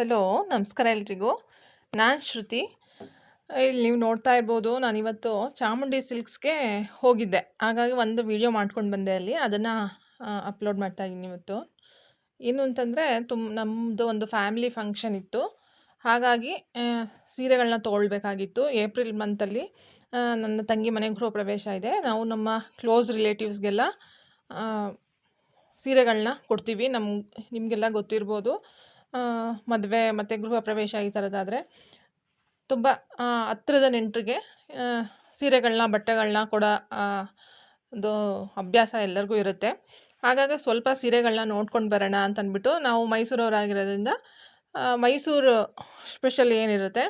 Hello, ನಮಸ್ಕಾರ ಎಲ್ರಿಗೂ. ನಾನು ಶ್ರುತಿ. ಇಲ್ಲಿ ನೀವು ನೋಡ್ತಾ ಇರ್ಬೋದು, ನಾನಿವತ್ತು ಚಾಮುಂಡಿ ಸಿಲ್ಕ್ಸ್‌ಗೆ ಹೋಗಿದ್ದೆ. ಹಾಗಾಗಿ ಒಂದು ವಿಡಿಯೋ ಮಾಡ್ಕೊಂಡು ಬಂದೆ ಅಲ್ಲಿ. ಅದನ್ನು ಅಪ್ಲೋಡ್ ಮಾಡ್ತಾ ಇದ್ದೀನಿ ಇವತ್ತು. ಏನು ಅಂತಂದರೆ, ನಮ್ಮದು ಒಂದು ಫ್ಯಾಮಿಲಿ ಫಂಕ್ಷನ್ ಇತ್ತು. ಹಾಗಾಗಿ ಸೀರೆಗಳನ್ನ ತೊಗೊಳ್ಬೇಕಾಗಿತ್ತು. ಏಪ್ರಿಲ್ ಮಂತಲ್ಲಿ ನನ್ನ ತಂಗಿ ಮನೆ ಗೃಹ ಪ್ರವೇಶ ಇದೆ. ನಾವು ನಮ್ಮ ಕ್ಲೋಸ್ ರಿಲೇಟಿವ್ಸ್ಗೆಲ್ಲ ಸೀರೆಗಳನ್ನ ಕೊಡ್ತೀವಿ. ನಿಮಗೆಲ್ಲ ಗೊತ್ತಿರ್ಬೋದು, ಮದುವೆ ಮತ್ತು ಗೃಹ ಪ್ರವೇಶ ಈ ಥರದ್ದಾದರೆ ತುಂಬ ಹತ್ತಿರದ ನೆಂಟರಿಗೆ ಸೀರೆಗಳನ್ನ ಬಟ್ಟೆಗಳನ್ನ ಕೊಡೋ ಒಂದು ಅಭ್ಯಾಸ ಎಲ್ಲರಿಗೂ ಇರುತ್ತೆ. ಹಾಗಾಗಿ ಸ್ವಲ್ಪ ಸೀರೆಗಳನ್ನ ನೋಡ್ಕೊಂಡು ಬರೋಣ ಅಂತಂದ್ಬಿಟ್ಟು, ನಾವು ಮೈಸೂರವರಾಗಿರೋದ್ರಿಂದ ಮೈಸೂರು ಸ್ಪೆಷಲ್ ಏನಿರುತ್ತೆ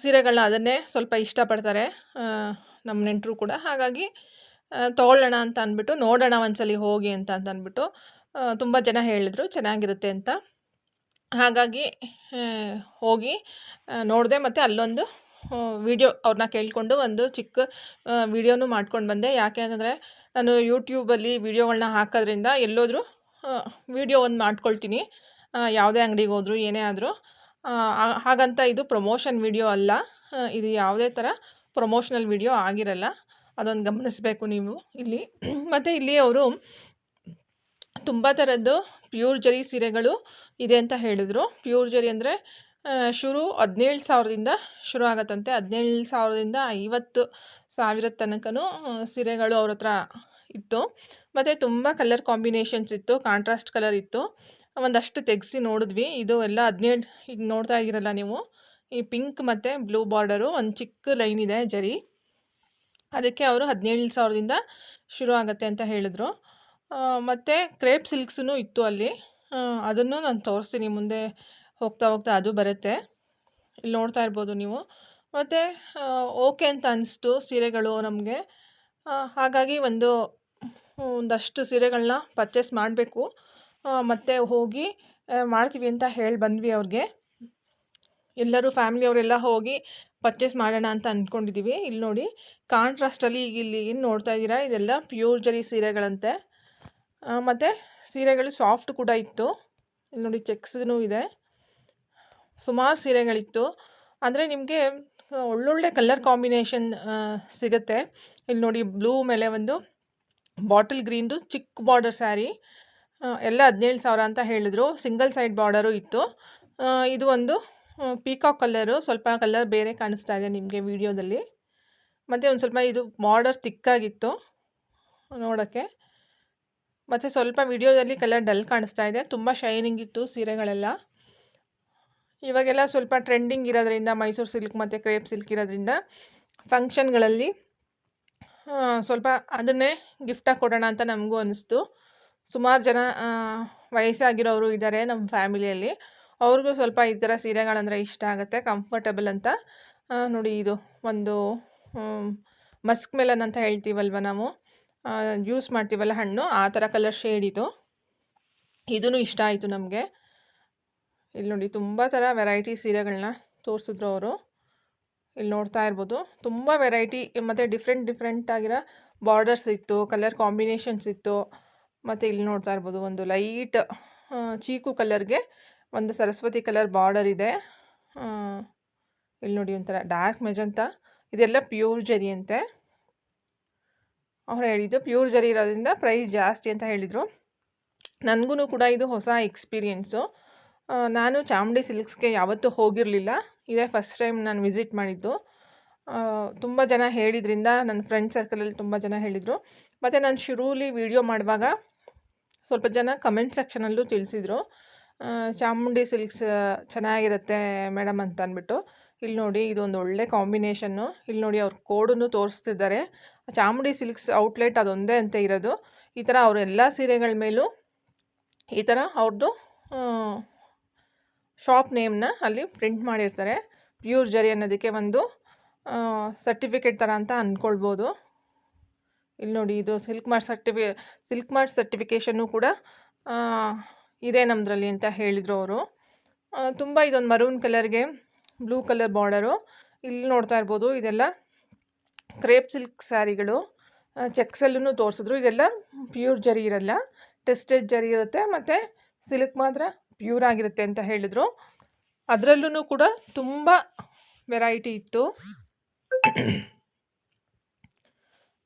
ಸೀರೆಗಳನ್ನ ಅದನ್ನೇ ಸ್ವಲ್ಪ ಇಷ್ಟಪಡ್ತಾರೆ ನಮ್ಮ ನೆಂಟರು ಕೂಡ. ಹಾಗಾಗಿ ತೊಗೊಳ್ಳೋಣ ಅಂತ ಅಂದ್ಬಿಟ್ಟು, ನೋಡೋಣ ಒಂದ್ಸಲಿ ಹೋಗಿ ಅಂತ ಅಂದ್ಬಿಟ್ಟು ತುಂಬ ಜನ ಹೇಳಿದ್ರು ಚೆನ್ನಾಗಿರುತ್ತೆ ಅಂತ. ಹಾಗಾಗಿ ಹೋಗಿ ನೋಡಿದೆ. ಮತ್ತು ಅಲ್ಲೊಂದು ವಿಡಿಯೋ ಅವ್ರನ್ನ ಕೇಳಿಕೊಂಡು ಒಂದು ಚಿಕ್ಕ ವಿಡಿಯೋನೂ ಮಾಡ್ಕೊಂಡು ಬಂದೆ. ಯಾಕೆ ಅಂತಂದರೆ, ನಾನು ಯೂಟ್ಯೂಬಲ್ಲಿ ವಿಡಿಯೋಗಳನ್ನ ಹಾಕೋದ್ರಿಂದ ಎಲ್ಲೋದ್ರೂ ವಿಡಿಯೋ ಒಂದು ಮಾಡ್ಕೊಳ್ತೀನಿ, ಯಾವುದೇ ಅಂಗಡಿಗೆ ಹೋದರೂ ಏನೇ ಆದರೂ. ಹಾಗಂತ ಇದು ಪ್ರಮೋಷನ್ ವಿಡಿಯೋ ಅಲ್ಲ, ಇದು ಯಾವುದೇ ಥರ ಪ್ರಮೋಷನಲ್ ವಿಡಿಯೋ ಆಗಿರಲ್ಲ, ಅದೊಂದು ಗಮನಿಸಬೇಕು ನೀವು ಇಲ್ಲಿ. ಮತ್ತು ಇಲ್ಲಿ ಅವರು ತುಂಬ ಥರದ್ದು ಪ್ಯೂರ್ ಜರಿ ಸೀರೆಗಳು ಇದೆ ಅಂತ ಹೇಳಿದರು. ಪ್ಯೂರ್ ಜರಿ ಅಂದರೆ ಶುರು 17,000ದಿಂದ ಶುರು ಆಗತ್ತಂತೆ. 17,000ದಿಂದ 50,000 ತನಕನೂ ಸೀರೆಗಳು ಅವ್ರ ಹತ್ರ ಇತ್ತು. ಮತ್ತು ತುಂಬ ಕಲರ್ ಕಾಂಬಿನೇಷನ್ಸ್ ಇತ್ತು, ಕಾಂಟ್ರಾಸ್ಟ್ ಕಲರ್ ಇತ್ತು. ಒಂದಷ್ಟು ತೆಗೆಸಿ ನೋಡಿದ್ವಿ. ಇದು ಎಲ್ಲ 17, ಈಗ ನೋಡ್ತಾ ಇದ್ದೀರಲ್ಲ ನೀವು, ಈ ಪಿಂಕ್ ಮತ್ತು ಬ್ಲೂ ಬಾರ್ಡರು ಒಂದು ಚಿಕ್ಕ ಲೈನ್ ಇದೆ ಜರಿ, ಅದಕ್ಕೆ ಅವರು 17,000ದಿಂದ ಶುರು ಆಗುತ್ತೆ ಅಂತ ಹೇಳಿದ್ರು. ಮತ್ತು ಕ್ರೇಪ್ ಸಿಲ್ಕ್ಸೂ ಇತ್ತು ಅಲ್ಲಿ, ಅದನ್ನು ನಾನು ತೋರಿಸ್ತೀನಿ ಮುಂದೆ ಹೋಗ್ತಾ ಹೋಗ್ತಾ, ಅದು ಬರುತ್ತೆ. ಇಲ್ಲಿ ನೋಡ್ತಾ ಇರ್ಬೋದು ನೀವು. ಮತ್ತು ಓಕೆ ಅಂತ ಅನಿಸ್ತು ಸೀರೆಗಳು ನಮಗೆ. ಹಾಗಾಗಿ ಒಂದಷ್ಟು ಸೀರೆಗಳನ್ನ ಪರ್ಚೇಸ್ ಮಾಡಬೇಕು, ಮತ್ತು ಹೋಗಿ ಮಾಡ್ತೀವಿ ಅಂತ ಹೇಳಿ ಬಂದ್ವಿ ಅವ್ರಿಗೆ. ಎಲ್ಲರೂ ಫ್ಯಾಮಿಲಿಯವರೆಲ್ಲ ಹೋಗಿ ಪರ್ಚೇಸ್ ಮಾಡೋಣ ಅಂತ ಅಂದ್ಕೊಂಡಿದ್ದೀವಿ. ಇಲ್ಲಿ ನೋಡಿ, ಕಾಂಟ್ರಾಸ್ಟಲ್ಲಿ ಈಗ ಇಲ್ಲಿ ಏನು ನೋಡ್ತಾ ಇದ್ದೀರಾ, ಇದೆಲ್ಲ ಪ್ಯೂರ್ ಜರಿ ಸೀರೆಗಳಂತೆ. ಮತ್ತು ಸೀರೆಗಳು ಸಾಫ್ಟ್ ಕೂಡ ಇತ್ತು. ಇಲ್ಲಿ ನೋಡಿ, ಚೆಕ್ಸ್ನೂ ಇದೆ. ಸುಮಾರು ಸೀರೆಗಳಿತ್ತು. ಅಂದರೆ ನಿಮಗೆ ಒಳ್ಳೊಳ್ಳೆ ಕಲರ್ ಕಾಂಬಿನೇಷನ್ ಸಿಗುತ್ತೆ. ಇಲ್ಲಿ ನೋಡಿ, ಬ್ಲೂ ಮೇಲೆ ಒಂದು ಬಾಟಲ್ ಗ್ರೀನ್ದು ಚಿಕ್ಕ ಬಾರ್ಡರ್ ಸ್ಯಾರಿ, ಎಲ್ಲ 17,000 ಅಂತ ಹೇಳಿದರು. ಸಿಂಗಲ್ ಸೈಡ್ ಬಾರ್ಡರು ಇತ್ತು. ಇದು ಒಂದು ಪೀಕಾಕ್ ಕಲ್ಲರು, ಸ್ವಲ್ಪ ಕಲರ್ ಬೇರೆ ಕಾಣಿಸ್ತಾ ಇದೆ ನಿಮಗೆ ವಿಡಿಯೋದಲ್ಲಿ. ಮತ್ತು ಒಂದು ಸ್ವಲ್ಪ ಇದು ಬಾರ್ಡರ್ ತಿಕ್ಕಾಗಿತ್ತು ನೋಡೋಕ್ಕೆ. ಮತ್ತು ಸ್ವಲ್ಪ ವಿಡಿಯೋದಲ್ಲಿ ಕಲರ್ ಡಲ್ ಕಾಣಿಸ್ತಾ ಇದೆ. ತುಂಬ ಶೈನಿಂಗ್ ಇತ್ತು ಸೀರೆಗಳೆಲ್ಲ. ಇವಾಗೆಲ್ಲ ಸ್ವಲ್ಪ ಟ್ರೆಂಡಿಂಗ್ ಇರೋದ್ರಿಂದ, ಮೈಸೂರು ಸಿಲ್ಕ್ ಮತ್ತು ಕ್ರೇಪ್ ಸಿಲ್ಕ್ ಇರೋದ್ರಿಂದ ಫಂಕ್ಷನ್ಗಳಲ್ಲಿ ಸ್ವಲ್ಪ ಅದನ್ನೇ ಗಿಫ್ಟಾಗಿ ಕೊಡೋಣ ಅಂತ ನಮಗೂ ಅನ್ನಿಸ್ತು. ಸುಮಾರು ಜನ ವಯಸ್ಸಾಗಿರೋರು ಇದ್ದಾರೆ ನಮ್ಮ ಫ್ಯಾಮಿಲಿಯಲ್ಲಿ, ಅವ್ರಿಗೂ ಸ್ವಲ್ಪ ಈ ಥರ ಸೀರೆಗಳಂದರೆ ಇಷ್ಟ ಆಗುತ್ತೆ, ಕಂಫರ್ಟಬಲ್ ಅಂತ. ನೋಡಿ, ಇದು ಒಂದು ಮಸ್ಕ್ ಮೆಲನ್ ಅಂತ ಹೇಳ್ತೀವಲ್ವ ನಾವು, ಜ್ಯೂಸ್ ಮಾಡ್ತೀವಲ್ಲ ಹಣ್ಣು, ಆ ಥರ ಕಲರ್ ಶೇಡ್ ಇದು. ಇದೂ ಇಷ್ಟ ಆಯಿತು ನಮಗೆ. ಇಲ್ಲಿ ನೋಡಿ, ತುಂಬ ಥರ ವೆರೈಟಿ ಸೀರೆಗಳನ್ನ ತೋರಿಸಿದ್ರು ಅವರು. ಇಲ್ಲಿ ನೋಡ್ತಾ ಇರ್ಬೋದು, ತುಂಬ ವೆರೈಟಿ ಮತ್ತು ಡಿಫ್ರೆಂಟ್ ಆಗಿರೋ ಬಾರ್ಡರ್ಸ್ ಇತ್ತು, ಕಲರ್ ಕಾಂಬಿನೇಷನ್ಸ್ ಇತ್ತು. ಮತ್ತು ಇಲ್ಲಿ ನೋಡ್ತಾ ಇರ್ಬೋದು, ಒಂದು ಲೈಟ್ ಚೀಕು ಕಲರ್ಗೆ ಒಂದು ಸರಸ್ವತಿ ಕಲರ್ ಬಾರ್ಡರ್ ಇದೆ. ಇಲ್ಲಿ ನೋಡಿ, ಒಂಥರ ಡಾರ್ಕ್ ಮೆಜಂತ. ಇದೆಲ್ಲ ಪ್ಯೂರ್ ಜರಿ ಅಂತೆ. ಅವ್ರು ಹೇಳಿದ್ದು ಪ್ಯೂರ್ ಜರಿ ಇರೋದ್ರಿಂದ ಪ್ರೈಸ್ ಜಾಸ್ತಿ ಅಂತ ಹೇಳಿದರು. ನನಗೂ ಕೂಡ ಇದು ಹೊಸ ಎಕ್ಸ್ಪೀರಿಯೆನ್ಸು. ನಾನು ಚಾಮುಂಡಿ ಸಿಲ್ಕ್ಸ್ಗೆ ಯಾವತ್ತೂ ಹೋಗಿರಲಿಲ್ಲ, ಇದೇ ಫಸ್ಟ್ ಟೈಮ್ ನಾನು ವಿಸಿಟ್ ಮಾಡಿದ್ದು. ತುಂಬ ಜನ ಹೇಳಿದ್ರಿಂದ, ನನ್ನ ಫ್ರೆಂಡ್ ಸರ್ಕಲಲ್ಲಿ ತುಂಬ ಜನ ಹೇಳಿದರು. ಮತ್ತು ನಾನು ಶುರುಲಿ ವಿಡಿಯೋ ಮಾಡುವಾಗ ಸ್ವಲ್ಪ ಜನ ಕಮೆಂಟ್ ಸೆಕ್ಷನಲ್ಲೂ ತಿಳಿಸಿದರು, ಚಾಮುಂಡಿ ಸಿಲ್ಕ್ಸ್ ಚೆನ್ನಾಗಿರುತ್ತೆ ಮೇಡಮ್ ಅಂತ ಅಂದ್ಬಿಟ್ಟು. ಇಲ್ಲಿ ನೋಡಿ, ಇದೊಂದು ಒಳ್ಳೆ ಕಾಂಬಿನೇಷನ್ನು. ಇಲ್ಲಿ ನೋಡಿ, ಅವ್ರ ಕೋಡನ್ನು ತೋರಿಸ್ತಿದ್ದಾರೆ. ಚಾಮುಂಡಿ ಸಿಲ್ಕ್ಸ್ ಔಟ್ಲೆಟ್ ಅದೊಂದೇ ಅಂತ ಇರೋದು. ಈ ಥರ ಅವ್ರ ಎಲ್ಲ ಸೀರೆಗಳ ಮೇಲೂ ಈ ಥರ ಅವ್ರದ್ದು ಶಾಪ್ ನೇಮ್ನ ಅಲ್ಲಿ ಪ್ರಿಂಟ್ ಮಾಡಿರ್ತಾರೆ. ಪ್ಯೂರ್ ಜರಿ ಅನ್ನೋದಕ್ಕೆ ಒಂದು ಸರ್ಟಿಫಿಕೇಟ್ ಥರ ಅಂತ ಅಂದ್ಕೊಳ್ಬೋದು. ಇಲ್ಲಿ ನೋಡಿ, ಇದು ಸಿಲ್ಕ್ ಮಾರ್ಟ್ ಸರ್ಟಿಫಿಕೇಷನ್ನು ಕೂಡ ಇದೆ ನಮ್ಮದ್ರಲ್ಲಿ ಅಂತ ಹೇಳಿದರು ಅವರು. ತುಂಬ ಇದೊಂದು ಮರೂನ್ ಕಲರ್ಗೆ ಬ್ಲೂ ಕಲರ್ ಬಾರ್ಡರು. ಇಲ್ಲಿ ನೋಡ್ತಾ ಇರ್ಬೋದು, ಇದೆಲ್ಲ ಕ್ರೇಪ್ ಸಿಲ್ಕ್ ಸ್ಯಾರಿಗಳು. ಚೆಕ್ಸಲ್ಲೂ ತೋರಿಸಿದ್ರು. ಇದೆಲ್ಲ ಪ್ಯೂರ್ ಜರಿ ಇರಲ್ಲ, ಟೆಸ್ಟೆಡ್ ಜರಿ ಇರುತ್ತೆ, ಮತ್ತು ಸಿಲ್ಕ್ ಮಾತ್ರ ಪ್ಯೂರ್ ಆಗಿರುತ್ತೆ ಅಂತ ಹೇಳಿದರು. ಅದರಲ್ಲೂ ಕೂಡ ತುಂಬ ವೆರೈಟಿ ಇತ್ತು,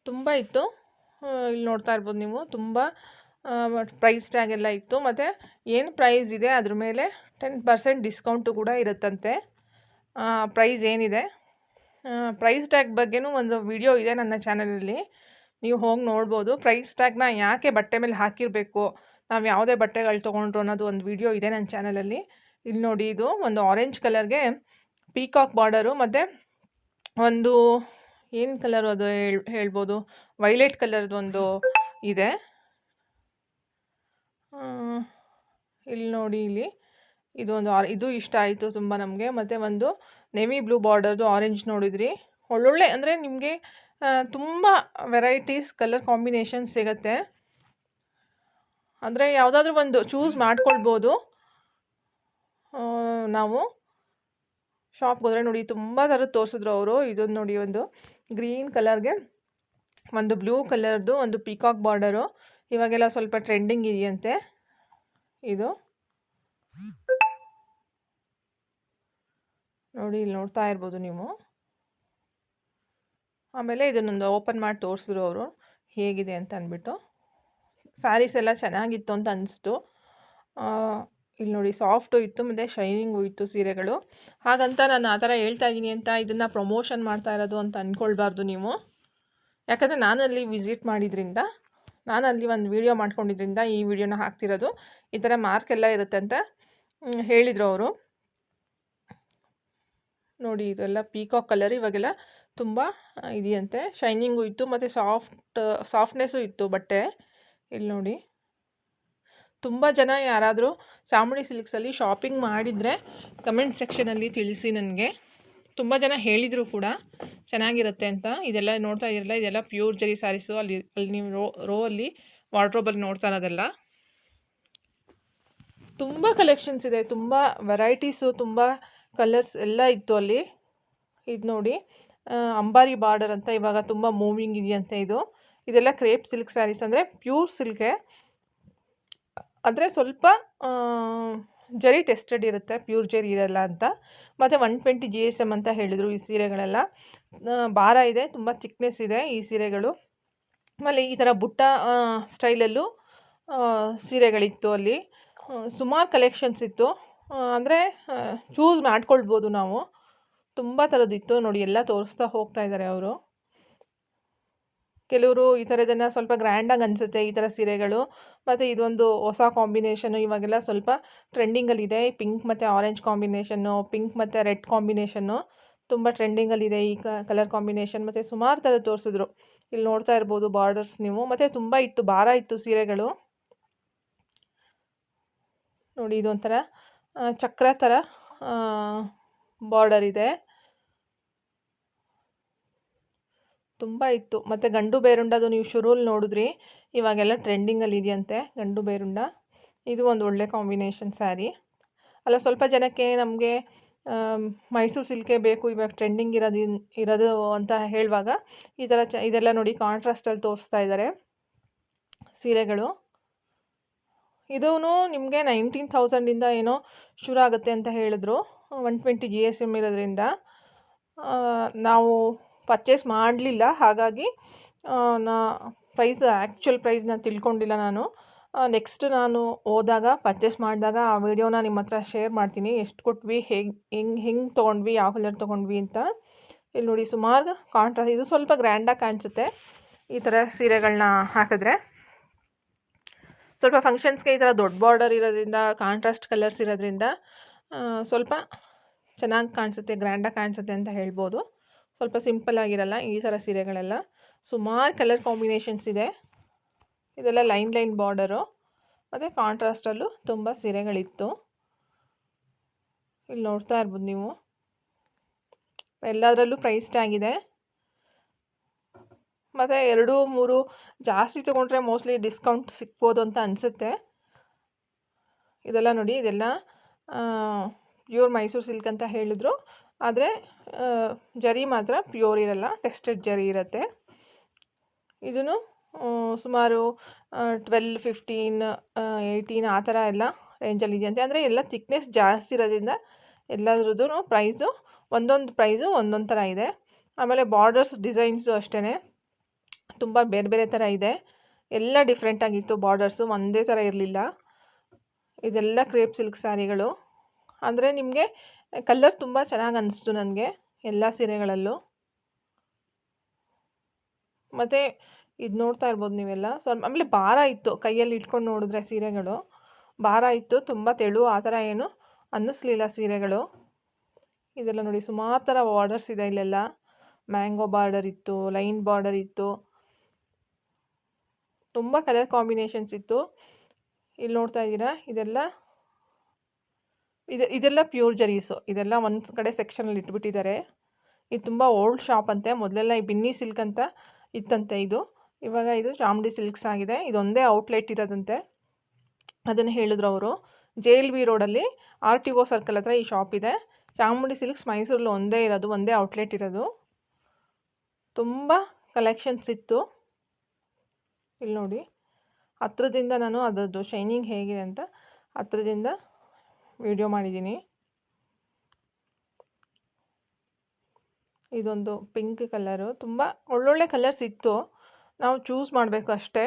ತುಂಬ ಇತ್ತು. ಇಲ್ಲಿ ನೋಡ್ತಾ ಇರ್ಬೋದು ನೀವು, ತುಂಬ ಪ್ರೈಸ್ ಟ್ಯಾಗ್ ಎಲ್ಲ ಇತ್ತು. ಮತ್ತು ಏನು ಪ್ರೈಸ್ ಇದೆ ಅದ್ರ ಮೇಲೆ 10% ಡಿಸ್ಕೌಂಟು ಕೂಡ ಇರುತ್ತಂತೆ. ಪ್ರೈಸ್ ಏನಿದೆ, ಪ್ರೈಸ್ ಟ್ಯಾಗ್ ಬಗ್ಗೆನೂ ಒಂದು ವಿಡಿಯೋ ಇದೆ ನನ್ನ ಚಾನಲಲ್ಲಿ, ನೀವು ಹೋಗಿ ನೋಡ್ಬೋದು. ಪ್ರೈಸ್ ಟ್ಯಾಗ್ನ ಯಾಕೆ ಬಟ್ಟೆ ಮೇಲೆ ಹಾಕಿರಬೇಕು, ನಾವು ಯಾವುದೇ ಬಟ್ಟೆಗಳು ತೊಗೊಂಡ್ರು ಅನ್ನೋದು ಒಂದು ವಿಡಿಯೋ ಇದೆ ನನ್ನ ಚಾನಲಲ್ಲಿ. ಇಲ್ಲಿ ನೋಡಿ, ಇದು ಒಂದು ಆರೆಂಜ್ ಕಲರ್ಗೆ ಪೀಕಾಕ್ ಬಾರ್ಡರು ಮತ್ತು ಒಂದು ಏನು ಕಲರು ಅದು ಹೇಳ್ಬೋದು, ವೈಲೆಟ್ ಕಲರ್ದು ಒಂದು ಇದೆ. ಇಲ್ಲಿ ನೋಡಿ, ಇಲ್ಲಿ ಇದು ಒಂದು ಇದು ಇಷ್ಟ ಆಯಿತು ತುಂಬ ನಮಗೆ. ಮತ್ತು ಒಂದು ನೇವಿ ಬ್ಲೂ ಬಾರ್ಡರ್ದು ಆರೆಂಜ್ ನೋಡಿದ್ರಿ, ಒಳ್ಳೊಳ್ಳೆ ಅಂದರೆ ನಿಮಗೆ ತುಂಬ ವೆರೈಟೀಸ್ ಕಲರ್ ಕಾಂಬಿನೇಷನ್ ಸಿಗುತ್ತೆ. ಅಂದರೆ ಯಾವುದಾದ್ರೂ ಒಂದು ಚೂಸ್ ಮಾಡ್ಕೊಳ್ಬೋದು. ನಾವು ಶಾಪ್ಗೆ ಹೋದರೆ ನೋಡಿ ತುಂಬ ಥರದ್ದು ತೋರಿಸಿದ್ರು ಅವರು. ಇದೊಂದು ನೋಡಿ, ಒಂದು ಗ್ರೀನ್ ಕಲರ್ಗೆ ಒಂದು ಬ್ಲೂ ಕಲರ್ದು ಒಂದು ಪೀಕಾಕ್ ಬಾರ್ಡರು, ಇವಾಗೆಲ್ಲ ಸ್ವಲ್ಪ ಟ್ರೆಂಡಿಂಗ್ ಇದೆಯಂತೆ ಇದು. ನೋಡಿ, ಇಲ್ಲಿ ನೋಡ್ತಾ ಇರ್ಬೋದು ನೀವು. ಆಮೇಲೆ ಇದನ್ನೊಂದು ಓಪನ್ ಮಾಡಿ ತೋರಿಸಿದ್ರು ಅವರು ಹೇಗಿದೆ ಅಂತ ಅಂದ್ಬಿಟ್ಟು. ಸ್ಯಾರೀಸ್ ಎಲ್ಲ ಚೆನ್ನಾಗಿತ್ತು ಅಂತ ಅನಿಸ್ತು. ಇಲ್ಲಿ ನೋಡಿ, ಸಾಫ್ಟು ಇತ್ತು ಮತ್ತು ಶೈನಿಂಗು ಇತ್ತು ಸೀರೆಗಳು. ಹಾಗಂತ ನಾನು ಆ ಥರ ಹೇಳ್ತಾ ಇದ್ದೀನಿ ಅಂತ ಇದನ್ನು ಪ್ರಮೋಷನ್ ಮಾಡ್ತಾ ಇರೋದು ಅಂತ ಅಂದ್ಕೊಳ್ಬಾರ್ದು ನೀವು. ಯಾಕಂದರೆ ನಾನಲ್ಲಿ ವಿಸಿಟ್ ಮಾಡಿದ್ರಿಂದ, ನಾನಲ್ಲಿ ಒಂದು ವಿಡಿಯೋ ಮಾಡ್ಕೊಂಡಿದ್ರಿಂದ ಈ ವಿಡಿಯೋನ ಹಾಕ್ತಿರೋದು. ಈ ಥರ ಮಾರ್ಕ್ ಎಲ್ಲ ಇರುತ್ತೆ ಅಂತ ಹೇಳಿದರು ಅವರು. ನೋಡಿ, ಇದೆಲ್ಲ ಪೀಕಾಕ್ ಕಲರ್, ಇವಾಗೆಲ್ಲ ತುಂಬ ಇದೆಯಂತೆ, ಶೈನಿಂಗು ಇತ್ತು ಮತ್ತು ಸಾಫ್ಟ್ನೆಸ್ಸು ಇತ್ತು ಬಟ್ಟೆ. ಇಲ್ಲಿ ನೋಡಿ, ತುಂಬ ಜನ ಯಾರಾದರೂ ಚಾಮುಂಡಿ ಸಿಲ್ಕ್ಸಲ್ಲಿ ಶಾಪಿಂಗ್ ಮಾಡಿದರೆ ಕಮೆಂಟ್ ಸೆಕ್ಷನಲ್ಲಿ ತಿಳಿಸಿ ನನಗೆ. ತುಂಬ ಜನ ಹೇಳಿದರು ಕೂಡ ಚೆನ್ನಾಗಿರುತ್ತೆ ಅಂತ. ಇದೆಲ್ಲ ನೋಡ್ತಾ ಇದ್ದೀರಲ್ಲ, ಇದೆಲ್ಲ ಪ್ಯೂರ್ ಜರಿ ಸ್ಯಾರೀಸು. ಅಲ್ಲಿ ನೀವು ರೋ ಅಲ್ಲಿ ವಾರ್ಡ್ರೋಬಲ್ಲಿ ನೋಡ್ತಾ ಇರೋದೆಲ್ಲ ತುಂಬ ಕಲೆಕ್ಷನ್ಸ್ ಇದೆ, ತುಂಬ ವೆರೈಟೀಸು, ತುಂಬ ಕಲರ್ಸ್ ಎಲ್ಲ ಇತ್ತು ಅಲ್ಲಿ. ಇದು ನೋಡಿ, ಅಂಬಾರಿ ಬಾರ್ಡರ್ ಅಂತ ಇವಾಗ ತುಂಬ ಮೂವಿಂಗ್ ಇದೆಯಂತೆ ಇದು. ಇದೆಲ್ಲ ಕ್ರೇಪ್ ಸಿಲ್ಕ್ ಸ್ಯಾರೀಸ್, ಅಂದರೆ ಪ್ಯೂರ್ ಸಿಲ್ಕೆ, ಅಂದರೆ ಸ್ವಲ್ಪ ಜರಿ ಟೆಸ್ಟೆಡ್ ಇರುತ್ತೆ, ಪ್ಯೂರ್ ಜರಿ ಇರಲ್ಲ ಅಂತ. ಮತ್ತು 120 GSM ಅಂತ ಹೇಳಿದರು ಈ ಸೀರೆಗಳೆಲ್ಲ. ಭಾರ ಇದೆ, ತುಂಬ ಥಿಕ್ನೆಸ್ ಇದೆ ಈ ಸೀರೆಗಳು. ಆಮೇಲೆ ಈ ಥರ ಬುಟ್ಟ ಸ್ಟೈಲಲ್ಲೂ ಸೀರೆಗಳಿತ್ತು ಅಲ್ಲಿ. ಸುಮಾರು ಕಲೆಕ್ಷನ್ಸ್ ಇತ್ತು, ಅಂದರೆ ಚೂಸ್ ಮಾಡ್ಕೊಳ್ಬೋದು ನಾವು. ತುಂಬ ಥರದ್ದಿತ್ತು ನೋಡಿ, ಎಲ್ಲ ತೋರಿಸ್ತಾ ಹೋಗ್ತಾ ಇದ್ದಾರೆ ಅವರು. ಕೆಲವರು ಈ ಥರದನ್ನು ಸ್ವಲ್ಪ ಗ್ರ್ಯಾಂಡಾಗಿ ಅನಿಸುತ್ತೆ ಈ ಥರ ಸೀರೆಗಳು. ಮತ್ತು ಇದೊಂದು ಹೊಸ ಕಾಂಬಿನೇಷನ್ನು, ಇವಾಗೆಲ್ಲ ಸ್ವಲ್ಪ ಟ್ರೆಂಡಿಂಗಲ್ಲಿದೆ. ಪಿಂಕ್ ಮತ್ತು ಆರೆಂಜ್ ಕಾಂಬಿನೇಷನ್ನು, ಪಿಂಕ್ ಮತ್ತು ರೆಡ್ ಕಾಂಬಿನೇಷನ್ನು ತುಂಬ ಟ್ರೆಂಡಿಂಗಲ್ಲಿದೆ ಈ ಕಲರ್ ಕಾಂಬಿನೇಷನ್. ಮತ್ತು ಸುಮಾರು ಥರ ತೋರಿಸಿದ್ರು, ಇಲ್ಲಿ ನೋಡ್ತಾ ಇರ್ಬೋದು ಬಾರ್ಡರ್ಸ್ ನೀವು. ಮತ್ತು ತುಂಬ ಇತ್ತು, ಭಾರ ಇತ್ತು ಸೀರೆಗಳು. ನೋಡಿ, ಇದೊಂಥರ ಚಕ್ರ ಥರ ಬಾರ್ಡರ್ ಇದೆ, ತುಂಬ ಇತ್ತು. ಮತ್ತು ಗಂಡು ಬೇರುಂಡದು ನೀವು ಶುರುವಲ್ಲಿ ನೋಡಿದ್ರಿ, ಇವಾಗೆಲ್ಲ ಟ್ರೆಂಡಿಂಗಲ್ಲಿ ಇದೆಯಂತೆ ಗಂಡು ಬೇರುಂಡ. ಇದು ಒಂದು ಒಳ್ಳೆ ಕಾಂಬಿನೇಷನ್ ಸ್ಯಾರಿ ಅಲ್ಲ. ಸ್ವಲ್ಪ ಜನಕ್ಕೆ ನಮಗೆ ಮೈಸೂರು ಸಿಲ್ಕೆ ಬೇಕು ಇವಾಗ ಟ್ರೆಂಡಿಂಗ್ ಇರೋದು ಅಂತ ಹೇಳುವಾಗ ಈ ಥರ ಇದೆಲ್ಲ ನೋಡಿ ಕಾಂಟ್ರಾಸ್ಟಲ್ಲಿ ತೋರಿಸ್ತಾ ಇದ್ದಾರೆ ಸೀರೆಗಳು. ಇದೂ ನಿಮಗೆ 19,000ಇಂದ ಏನೋ ಶುರು ಆಗುತ್ತೆ ಅಂತ ಹೇಳಿದ್ರು. 120 GSM ಇರೋದ್ರಿಂದ ನಾವು ಪರ್ಚೇಸ್ ಮಾಡಲಿಲ್ಲ, ಹಾಗಾಗಿ ಆ್ಯಕ್ಚುಯಲ್ ಪ್ರೈಸ್ನ ತಿಳ್ಕೊಂಡಿಲ್ಲ ನಾನು. ನೆಕ್ಸ್ಟ್ ನಾನು ಹೋದಾಗ ಪರ್ಚೇಸ್ ಮಾಡಿದಾಗ ಆ ವಿಡಿಯೋನ ನಿಮ್ಮ ಹತ್ರ ಶೇರ್ ಮಾಡ್ತೀನಿ, ಎಷ್ಟು ಕೊಟ್ವಿ, ಹೆಂಗೆ ತೊಗೊಂಡ್ವಿ, ಯಾವ ಕಲರ್ ತೊಗೊಂಡ್ವಿ ಅಂತ. ಇಲ್ಲಿ ನೋಡಿ, ಸುಮಾರು ಕಾಂಟ್ರಾಸ್ಟ್, ಇದು ಸ್ವಲ್ಪ ಗ್ರ್ಯಾಂಡಾಗಿ ಕಾಣಿಸುತ್ತೆ ಈ ಥರ ಸೀರೆಗಳನ್ನ ಹಾಕಿದ್ರೆ. ಸ್ವಲ್ಪ ಫಂಕ್ಷನ್ಸ್ಗೆ ಈ ಥರ ದೊಡ್ಡ ಬಾರ್ಡರ್ ಇರೋದ್ರಿಂದ, ಕಾಂಟ್ರಾಸ್ಟ್ ಕಲರ್ಸ್ ಇರೋದ್ರಿಂದ ಸ್ವಲ್ಪ ಚೆನ್ನಾಗಿ ಕಾಣಿಸುತ್ತೆ, ಗ್ರ್ಯಾಂಡಾಗಿ ಕಾಣಿಸುತ್ತೆ ಅಂತ ಹೇಳ್ಬೋದು. ಸ್ವಲ್ಪ ಸಿಂಪಲ್ ಆಗಿರಲ್ಲ ಈ ಥರ ಸೀರೆಗಳೆಲ್ಲ. ಸುಮಾರು ಕಲರ್ ಕಾಂಬಿನೇಷನ್ಸ್ ಇದೆ. ಇದೆಲ್ಲ ಲೈನ್ ಬಾರ್ಡರು ಮತ್ತು ಕಾಂಟ್ರಾಸ್ಟಲ್ಲೂ ತುಂಬ ಸೀರೆಗಳಿತ್ತು. ಇಲ್ಲಿ ನೋಡ್ತಾ ಇರ್ಬೋದು ನೀವು, ಎಲ್ಲದರಲ್ಲೂ ಪ್ರೈಸ್ ಟ್ಯಾಗ್ ಇದೆ. ಮತ್ತು 2-3 ಜಾಸ್ತಿ ತೊಗೊಂಡ್ರೆ ಮೋಸ್ಟ್ಲಿ ಡಿಸ್ಕೌಂಟ್ ಸಿಗ್ಬೋದು ಅಂತ ಅನಿಸುತ್ತೆ. ಇದೆಲ್ಲ ನೋಡಿ, ಇದೆಲ್ಲ ಪ್ಯೂರ್ ಮೈಸೂರು ಸಿಲ್ಕ್ ಅಂತ ಹೇಳಿದ್ರು, ಆದರೆ ಜರಿ ಮಾತ್ರ ಪ್ಯೂರ್ ಇರಲ್ಲ, ಟೆಸ್ಟೆಡ್ ಜರಿ ಇರುತ್ತೆ. ಇದೂ ಸುಮಾರು 12, 15, 18 ಆ ಥರ ಎಲ್ಲ ರೇಂಜಲ್ಲಿ ಇದೆಯಂತೆ. ಅಂದರೆ ಎಲ್ಲ ಥಿಕ್ನೆಸ್ ಜಾಸ್ತಿ ಇರೋದ್ರಿಂದ ಎಲ್ಲದ್ರದ್ದು ಪ್ರೈಸು ಒಂದೊಂದು ಪ್ರೈಸು ಒಂದೊಂದು ಥರ ಇದೆ. ಆಮೇಲೆ ಬಾರ್ಡರ್ಸ್ ಡಿಸೈನ್ಸು ಅಷ್ಟೇ ತುಂಬ ಬೇರೆ ಬೇರೆ ಥರ ಇದೆ. ಎಲ್ಲ ಡಿಫ್ರೆಂಟಾಗಿತ್ತು. ಬಾರ್ಡರ್ಸು ಒಂದೇ ಥರ ಇರಲಿಲ್ಲ. ಇದೆಲ್ಲ ಕ್ರೇಪ್ ಸಿಲ್ಕ್ ಸ್ಯಾರಿಗಳು. ಅಂದರೆ ನಿಮಗೆ ಕಲರ್ ತುಂಬ ಚೆನ್ನಾಗಿ ಅನಿಸ್ತು ನನಗೆ ಎಲ್ಲ ಸೀರೆಗಳಲ್ಲೂ. ಮತ್ತು ಇದು ನೋಡ್ತಾ ಇರ್ಬೋದು ನೀವೆಲ್ಲ. ಆಮೇಲೆ ಭಾರ ಇತ್ತು, ಕೈಯಲ್ಲಿ ಇಟ್ಕೊಂಡು ನೋಡಿದ್ರೆ ಸೀರೆಗಳು ಭಾರ ಇತ್ತು, ತುಂಬ ತೆಳು ಆ ಥರ ಏನು ಅನ್ನಿಸ್ಲಿಲ್ಲ ಸೀರೆಗಳು. ಇದೆಲ್ಲ ನೋಡಿ ಸುಮಾರು ಥರ ಬಾರ್ಡರ್ಸ್ ಇದೆ. ಇಲ್ಲೆಲ್ಲ ಮ್ಯಾಂಗೋ ಬಾರ್ಡರ್ ಇತ್ತು, ಲೈನ್ ಬಾರ್ಡರ್ ಇತ್ತು, ತುಂಬ ಕಲರ್ ಕಾಂಬಿನೇಷನ್ಸ್ ಇತ್ತು. ಇಲ್ಲಿ ನೋಡ್ತಾ ಇದ್ದೀರಾ, ಇದೆಲ್ಲ ಪ್ಯೂರ್ ಜರೀಸು. ಇದೆಲ್ಲ ಒಂದು ಕಡೆ ಸೆಕ್ಷನಲ್ಲಿ ಇಟ್ಬಿಟ್ಟಿದ್ದಾರೆ. ಇದು ತುಂಬ ಓಲ್ಡ್ ಶಾಪ್ ಅಂತೆ. ಮೊದಲೆಲ್ಲ ಈ ಬಿನ್ನಿ ಸಿಲ್ಕ್ ಅಂತ ಇತ್ತಂತೆ ಇದು. ಇವಾಗ ಇದು ಚಾಮುಂಡಿ ಸಿಲ್ಕ್ಸ್ ಆಗಿದೆ. ಇದೊಂದೇ ಔಟ್ಲೆಟ್ ಇರೋದಂತೆ. ಅದನ್ನು ಹೇಳಿದ್ರು ಅವರು. JLB ರೋಡಲ್ಲಿ RTO ಸರ್ಕಲ್ ಹತ್ರ ಈ ಶಾಪ್ ಇದೆ. ಚಾಮುಂಡಿ ಸಿಲ್ಕ್ಸ್ ಮೈಸೂರಲ್ಲಿ ಒಂದೇ ಇರೋದು, ಒಂದೇ ಔಟ್ಲೆಟ್ ಇರೋದು. ತುಂಬ ಕಲೆಕ್ಷನ್ಸ್ ಇತ್ತು. ಇಲ್ಲಿ ನೋಡಿ, ಹತ್ರದಿಂದ ನಾನು ಅದರದ್ದು ಶೈನಿಂಗ್ ಹೇಗಿದೆ ಅಂತ ಹತ್ರದಿಂದ ವಿಡಿಯೋ ಮಾಡಿದ್ದೀನಿ. ಇದೊಂದು ಪಿಂಕ್ ಕಲರು. ತುಂಬ ಒಳ್ಳೊಳ್ಳೆ ಕಲರ್ಸ್ ಇತ್ತು, ನಾವು ಚೂಸ್ ಮಾಡಬೇಕು ಅಷ್ಟೇ.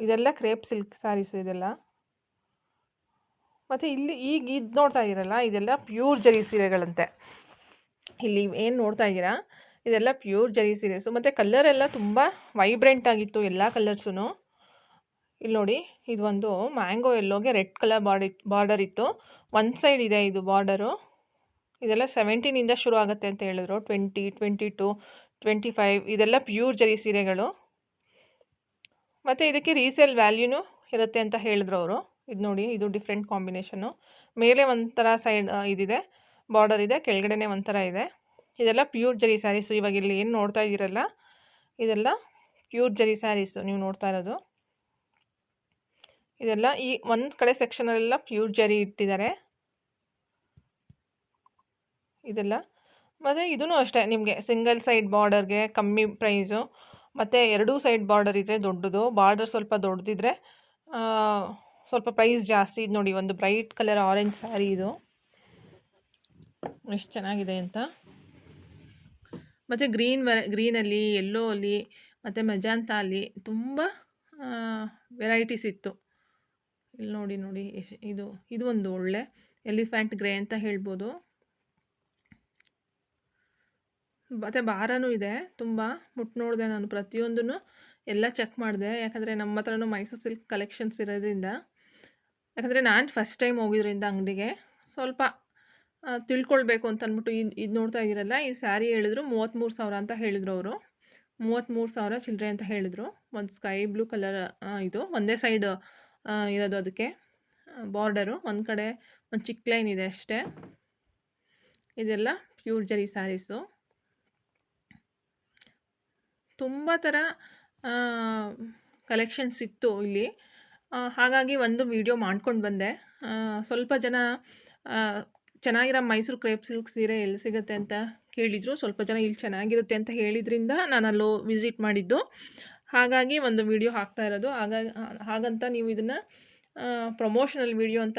ಇದೆಲ್ಲ ಕ್ರೇಪ್ ಸಿಲ್ಕ್ ಸ್ಯಾರೀಸ್ ಇದೆಲ್ಲ. ಮತ್ತು ಇಲ್ಲಿ ಈಗ ಇದು ನೋಡ್ತಾ ಇದ್ದೀರಲ್ಲ, ಇದೆಲ್ಲ ಪ್ಯೂರ್ ಜರಿ ಸೀರೆಗಳಂತೆ. ಇಲ್ಲಿ ಏನು ನೋಡ್ತಾ ಇದ್ದೀರಾ, ಇದೆಲ್ಲ ಪ್ಯೂರ್ ಜರಿ ಸೀರೆಸು. ಮತ್ತು ಕಲರೆಲ್ಲ ತುಂಬ ವೈಬ್ರೆಂಟ್ ಆಗಿತ್ತು, ಎಲ್ಲ ಕಲರ್ಸು. ಇಲ್ಲಿ ನೋಡಿ, ಇದು ಒಂದು ಮ್ಯಾಂಗೋ ಎಲ್ಲೋಗೆ ರೆಡ್ ಕಲರ್ ಬಾರ್ಡರ್ ಇತ್ತು. ಒಂದು ಸೈಡ್ ಇದೆ ಇದು ಬಾರ್ಡರು. ಇದೆಲ್ಲ 17ಇಂದ ಶುರು ಆಗುತ್ತೆ ಅಂತ ಹೇಳಿದ್ರು. 20, 22, 25 ಇದೆಲ್ಲ ಪ್ಯೂರ್ ಜರಿ ಸೀರೆಗಳು. ಮತ್ತು ಇದಕ್ಕೆ ರೀಸೇಲ್ ವ್ಯಾಲ್ಯೂನು ಇರುತ್ತೆ ಅಂತ ಹೇಳಿದ್ರು ಅವರು. ಇದು ನೋಡಿ, ಇದು ಡಿಫ್ರೆಂಟ್ ಕಾಂಬಿನೇಷನ್ನು. ಮೇಲೆ ಒಂಥರ ಸೈಡ್ ಇದಿದೆ, ಬಾರ್ಡರ್ ಇದೆ, ಕೆಳಗಡೆನೇ ಒಂಥರ ಇದೆ. ಇದೆಲ್ಲ ಪ್ಯೂರ್ ಜರಿ ಸ್ಯಾರೀಸು. ಇವಾಗ ಇಲ್ಲಿ ಏನು ನೋಡ್ತಾ ಇದ್ದೀರಲ್ಲ, ಇದೆಲ್ಲ ಪ್ಯೂರ್ ಜರಿ ಸ್ಯಾರೀಸು ನೀವು ನೋಡ್ತಾ ಇರೋದು. ಇದೆಲ್ಲ ಈ ಒಂದು ಕಡೆ ಸೆಕ್ಷನಲ್ಲೆಲ್ಲ ಪ್ಯೂರ್ ಜರಿ ಇಟ್ಟಿದ್ದಾರೆ ಇದೆಲ್ಲ. ಮತ್ತು ಇದೂ ಅಷ್ಟೇ, ನಿಮಗೆ ಸಿಂಗಲ್ ಸೈಡ್ ಬಾರ್ಡರ್ಗೆ ಕಮ್ಮಿ ಪ್ರೈಸು. ಮತ್ತು ಎರಡೂ ಸೈಡ್ ಬಾರ್ಡರ್ ಇದ್ದರೆ ದೊಡ್ಡದು, ಬಾರ್ಡರ್ ಸ್ವಲ್ಪ ದೊಡ್ಡದಿದ್ರೆ ಸ್ವಲ್ಪ ಪ್ರೈಸ್ ಜಾಸ್ತಿ. ಇದು ನೋಡಿ, ಒಂದು ಬ್ರೈಟ್ ಕಲರ್ ಆರೆಂಜ್ ಸ್ಯಾರಿ. ಇದು ಎಷ್ಟು ಚೆನ್ನಾಗಿದೆ ಅಂತ. ಮತ್ತು ಗ್ರೀನಲ್ಲಿ, ಯೆಲ್ಲೋ ಅಲ್ಲಿ, ಮತ್ತು ಮೆಜಾಂತಾ ಅಲ್ಲಿ ತುಂಬ ವೆರೈಟೀಸ್ ಇತ್ತು. ಇಲ್ಲಿ ನೋಡಿ ಇದು ಒಂದು ಒಳ್ಳೆ ಎಲಿಫೆಂಟ್ ಗ್ರೇ ಅಂತ ಹೇಳ್ಬೋದು. ಮತ್ತು ಭಾರನೂ ಇದೆ ತುಂಬ. ಮುಟ್ಟು ನೋಡಿದೆ ನಾನು ಪ್ರತಿಯೊಂದೂ, ಎಲ್ಲ ಚೆಕ್ ಮಾಡಿದೆ. ಯಾಕಂದರೆ ನಮ್ಮ ಹತ್ರನೂ ಮೈಸೂರು ಸಿಲ್ಕ್ ಕಲೆಕ್ಷನ್ಸ್ ಇರೋದ್ರಿಂದ, ಯಾಕಂದರೆ ನಾನು ಫಸ್ಟ್ ಟೈಮ್ ಹೋಗಿದ್ರಿಂದ ಅಂಗಡಿಗೆ ಸ್ವಲ್ಪ ತಿಳ್ಕೊಳ್ಬೇಕು ಅಂತ ಅಂದ್ಬಿಟ್ಟು. ಇದು ನೋಡ್ತಾ ಇದ್ದೀರಲ್ಲ, ಈ ಸ್ಯಾರಿ ಹೇಳಿದ್ರು 33,000 ಅಂತ ಹೇಳಿದ್ರು ಅವರು. 33,000 ಚಿಲ್ಲರೆ ಅಂತ ಹೇಳಿದರು. ಒಂದು ಸ್ಕೈ ಬ್ಲೂ ಕಲರ್ ಇದು ಒಂದೇ ಸೈಡ್ ಇರೋದು, ಅದಕ್ಕೆ ಬಾರ್ಡರು ಒಂದು ಕಡೆ ಒಂದು ಚಿಕ್ಕ ಲೈನ್ ಇದೆ ಅಷ್ಟೇ. ಇದೆಲ್ಲ ಪ್ಯೂರ್ ಜರಿ ಸ್ಯಾರೀಸು. ತುಂಬ ಥರ ಕಲೆಕ್ಷನ್ಸ್ ಇತ್ತು ಇಲ್ಲಿ. ಹಾಗಾಗಿ ಒಂದು ವಿಡಿಯೋ ಮಾಡ್ಕೊಂಡು ಬಂದೆ. ಸ್ವಲ್ಪ ಜನ ಚೆನ್ನಾಗಿರೋ ಮೈಸೂರು ಕ್ರೇಪ್ ಸಿಲ್ಕ್ ಸೀರೆ ಎಲ್ಲಿ ಸಿಗುತ್ತೆ ಅಂತ ಕೇಳಿದರು. ಸ್ವಲ್ಪ ಜನ ಇಲ್ಲಿ ಚೆನ್ನಾಗಿರುತ್ತೆ ಅಂತ ಹೇಳಿದ್ರಿಂದ ನಾನು ಅಲ್ಲೋ ವಿಸಿಟ್ ಮಾಡಿದ್ದು. ಹಾಗಾಗಿ ಒಂದು ವಿಡಿಯೋ ಹಾಕ್ತಾ ಇರೋದು. ಹಾಗಂತ ನೀವು ಇದನ್ನು ಪ್ರಮೋಷನಲ್ ವಿಡಿಯೋ ಅಂತ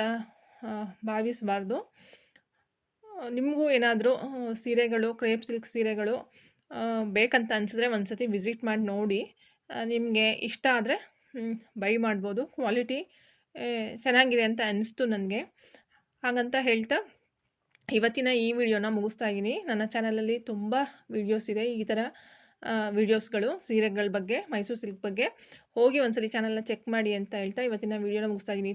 ಭಾವಿಸಬಾರ್ದು. ನಿಮಗೂ ಏನಾದರೂ ಸೀರೆಗಳು, ಕ್ರೇಪ್ ಸಿಲ್ಕ್ ಸೀರೆಗಳು ಬೇಕಂತ ಅನಿಸಿದ್ರೆ ಒಂದು ಸತಿ ವಿಸಿಟ್ ಮಾಡಿ ನೋಡಿ. ನಿಮಗೆ ಇಷ್ಟ ಆದರೆ ಬೈ ಮಾಡ್ಬೋದು. ಕ್ವಾಲಿಟಿ ಚೆನ್ನಾಗಿದೆ ಅಂತ ಅನಿಸ್ತು ನನಗೆ. ಹಾಗಂತ ಹೇಳ್ತಾ ಇವತ್ತಿನ ಈ ವಿಡಿಯೋನ ಮುಗಿಸ್ತಾ ಇದ್ದೀನಿ. ನನ್ನ ಚಾನಲಲ್ಲಿ ತುಂಬ ವಿಡಿಯೋಸ್ ಇದೆ, ಈ ಥರ ವಿಡಿಯೋಸ್ಗಳು ಸೀರೆಗಳ ಬಗ್ಗೆ, ಮೈಸೂರು ಸಿಲ್ಕ್ ಬಗ್ಗೆ. ಹೋಗಿ ಒಂದ್ಸರಿ ಚಾನಲ್ನ ಚೆಕ್ ಮಾಡಿ ಅಂತ ಹೇಳ್ತಾ ಇವತ್ತಿನ ವಿಡಿಯೋನ ಮುಗಿಸ್ತಾ ಇದ್ದೀನಿ.